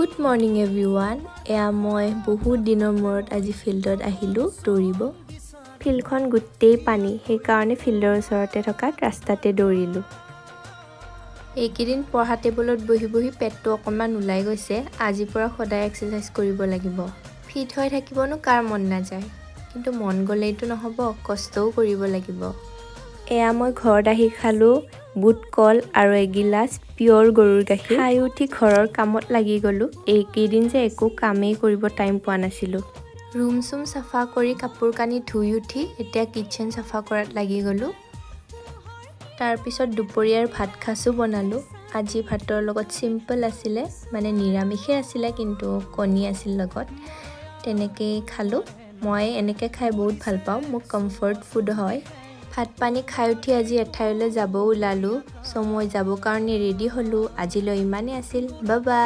Good morning everyone. এয়া মই বহুত দিনৰ মূৰত আজি ফিল্ডত আহিলোঁ দৌৰিব। ফিল্ডখন গোটেই পানী, সেইকাৰণে ফিল্ডৰ ওচৰতে থকা ৰাস্তাতে দৌৰিলোঁ। এইকেইদিন পঢ়া টেবুলত বহি বহি পেটটো অকণমান ওলাই গৈছে। আজিৰ পৰা সদায় এক্সাৰচাইজ কৰিব লাগিব। ফিট হৈ থাকিবনো কাৰ মন নাযায়, কিন্তু মন গ'লেইতো নহ'ব, কষ্টও কৰিব লাগিব। এয়া মই ঘৰত আহি খালোঁ বুট কল আৰু এগিলাচ পিয়ৰ গৰুৰ গাখীৰ। খাই উঠি ঘৰৰ কামত লাগি গ'লোঁ। এইকেইদিন যে একো কামেই কৰিব টাইম পোৱা নাছিলোঁ। ৰুম চুম চাফা কৰি কাপোৰ কানি ধুই উঠি এতিয়া কিটচেন চাফা কৰাত লাগি গ'লোঁ। তাৰপিছত দুপৰীয়াৰ ভাত সাঁজো বনালোঁ। আজি ভাতৰ লগত চিম্পল আছিলে, মানে নিৰামিষে আছিলে, কিন্তু কণী আছিল লগত। তেনেকেই খালোঁ। মই এনেকৈ খাই বহুত ভাল পাওঁ, মোক কমফৰ্ট ফুড হয়। ভাত পানী খাই উঠি আজি এঠাইলৈ যাব ওলালোঁ। চ' মই যাবৰ কাৰণে ৰেডি হ'লোঁ। আজিলৈ ইমানেই আছিল। Bye bye.